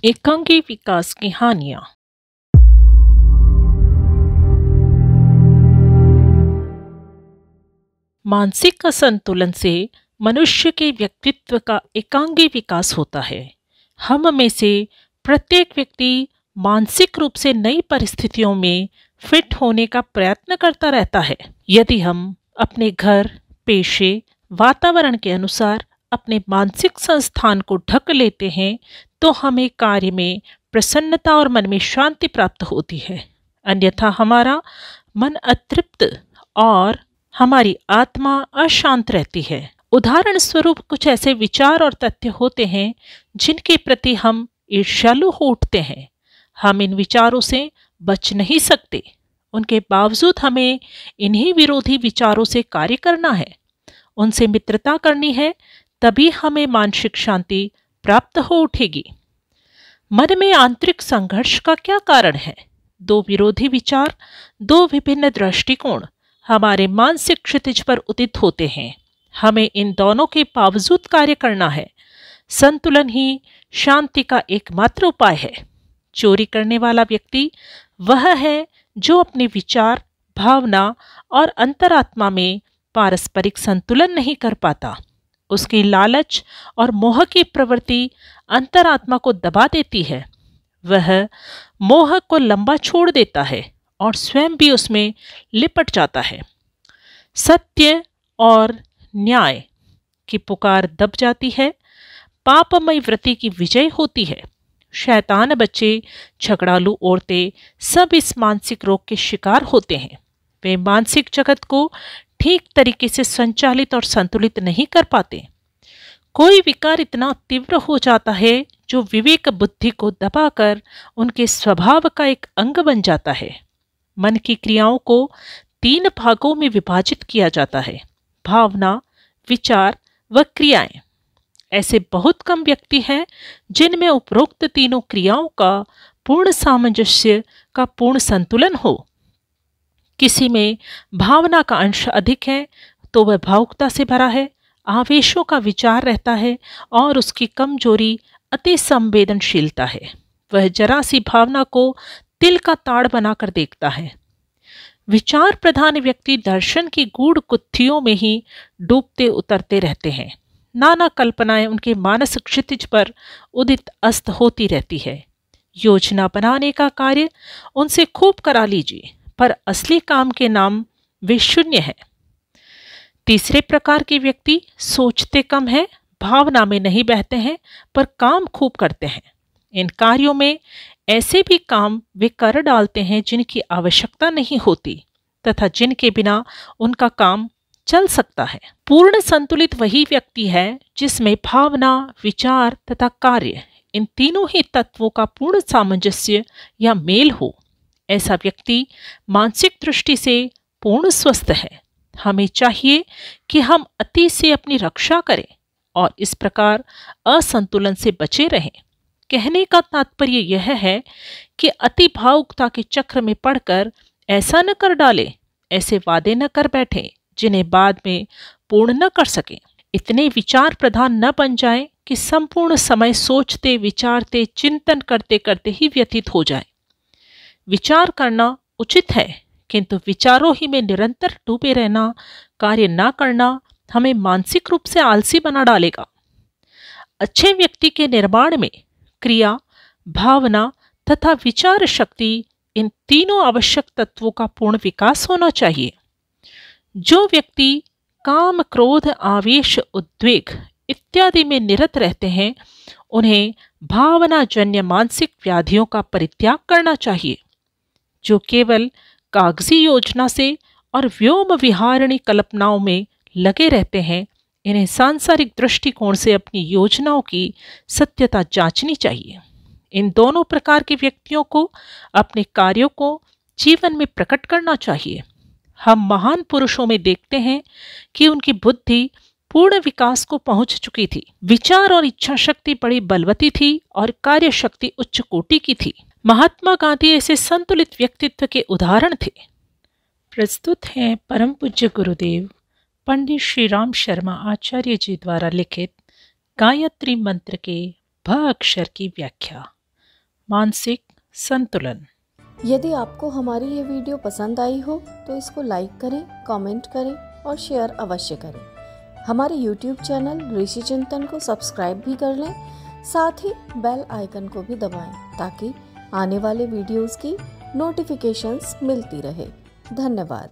एकांगी विकास की हानियां। मानसिक असंतुलन से मनुष्य के व्यक्तित्व का एकांगी विकास होता है। हम में से प्रत्येक व्यक्ति मानसिक रूप से नई परिस्थितियों में फिट होने का प्रयत्न करता रहता है। यदि हम अपने घर, पेशे, वातावरण के अनुसार अपने मानसिक संस्थान को ढक लेते हैं तो हमें कार्य में प्रसन्नता और मन में शांति प्राप्त होती है। अन्यथा हमारा मन अतृप्त और हमारी आत्मा अशांत रहती है। उदाहरण स्वरूप कुछ ऐसे विचार और तथ्य होते हैं जिनके प्रति हम ईर्ष्यालु हो उठते हैं। हम इन विचारों से बच नहीं सकते। उनके बावजूद हमें इन्हीं विरोधी विचारों से कार्य करना है, उनसे मित्रता करनी है, तभी हमें मानसिक शांति प्राप्त हो उठेगी। मन में आंतरिक संघर्ष का क्या कारण है? दो विरोधी विचार, दो विभिन्न दृष्टिकोण हमारे मानसिक क्षितिज पर उदित होते हैं। हमें इन दोनों के बावजूद कार्य करना है। संतुलन ही शांति का एकमात्र उपाय है। चोरी करने वाला व्यक्ति वह है जो अपने विचार, भावना और अंतरात्मा में पारस्परिक संतुलन नहीं कर पाता। उसकी लालच और मोह की प्रवृत्ति अंतरात्मा को दबा देती है। वह मोह को लंबा छोड़ देता है और स्वयं भी उसमें लिपट जाता है। सत्य और न्याय की पुकार दब जाती है। पापमय वृत्ति की विजय होती है। शैतान बच्चे, झगड़ालू औरतें सब इस मानसिक रोग के शिकार होते हैं। वे मानसिक जगत को ठीक तरीके से संचालित और संतुलित नहीं कर पाते। कोई विकार इतना तीव्र हो जाता है जो विवेक बुद्धि को दबाकर उनके स्वभाव का एक अंग बन जाता है। मन की क्रियाओं को 3 भागों में विभाजित किया जाता है: भावना, विचार व क्रियाएं। ऐसे बहुत कम व्यक्ति हैं जिनमें उपरोक्त तीनों क्रियाओं का पूर्ण सामंजस्य का पूर्ण संतुलन हो। किसी में भावना का अंश अधिक है तो वह भावुकता से भरा है, आवेशों का विचार रहता है और उसकी कमजोरी अति संवेदनशीलता है। वह जरा सी भावना को तिल का ताड़ बनाकर देखता है। विचार प्रधान व्यक्ति दर्शन की गूढ़ गुत्थियों में ही डूबते उतरते रहते हैं। नाना कल्पनाएं उनके मानस क्षितिज पर उदित अस्त होती रहती है। योजना बनाने का कार्य उनसे खूब करा लीजिए, पर असली काम के नाम वे शून्य है। तीसरे प्रकार के व्यक्ति सोचते कम हैं, भावना में नहीं बहते हैं, पर काम खूब करते हैं। इन कार्यों में ऐसे भी काम वे कर डालते हैं जिनकी आवश्यकता नहीं होती तथा जिनके बिना उनका काम चल सकता है। पूर्ण संतुलित वही व्यक्ति है जिसमें भावना, विचार तथा कार्य, इन तीनों ही तत्वों का पूर्ण सामंजस्य या मेल हो। ऐसा व्यक्ति मानसिक दृष्टि से पूर्ण स्वस्थ है। हमें चाहिए कि हम अति से अपनी रक्षा करें और इस प्रकार असंतुलन से बचे रहें। कहने का तात्पर्य यह है कि अति भावुकता के चक्र में पड़कर ऐसा न कर डालें, ऐसे वादे न कर बैठें जिन्हें बाद में पूर्ण न कर सकें। इतने विचार प्रधान न बन जाएं कि संपूर्ण समय सोचते, विचारते, चिंतन करते करते ही व्यतीत हो जाए। विचार करना उचित है, किंतु विचारों ही में निरंतर डूबे रहना, कार्य न करना हमें मानसिक रूप से आलसी बना डालेगा। अच्छे व्यक्ति के निर्माण में क्रिया, भावना तथा विचार शक्ति, इन तीनों आवश्यक तत्वों का पूर्ण विकास होना चाहिए। जो व्यक्ति काम, क्रोध, आवेश, उद्वेग इत्यादि में निरत रहते हैं, उन्हें भावनाजन्य मानसिक व्याधियों का परित्याग करना चाहिए। जो केवल कागजी योजना से और व्योम विहारिणी कल्पनाओं में लगे रहते हैं, इन्हें सांसारिक दृष्टिकोण से अपनी योजनाओं की सत्यता जांचनी चाहिए। इन दोनों प्रकार के व्यक्तियों को अपने कार्यों को जीवन में प्रकट करना चाहिए। हम महान पुरुषों में देखते हैं कि उनकी बुद्धि पूर्ण विकास को पहुंच चुकी थी। विचार और इच्छा शक्ति बड़ी बलवती थी और कार्य शक्ति उच्च कोटि की थी। महात्मा गांधी ऐसे संतुलित व्यक्तित्व के उदाहरण थे। प्रस्तुत हैं परम पूज्य गुरुदेव पंडित श्री राम शर्मा आचार्य जी द्वारा लिखित गायत्री मंत्र के भ अक्षर की व्याख्या। मानसिक संतुलन। यदि आपको हमारी ये वीडियो पसंद आई हो तो इसको लाइक करें, कमेंट करें और शेयर अवश्य करें। हमारे YouTube चैनल ऋषि चिंतन को सब्सक्राइब भी कर लें, साथ ही बेल आइकन को भी दबाएं ताकि आने वाले वीडियोस की नोटिफिकेशंस मिलती रहे। धन्यवाद।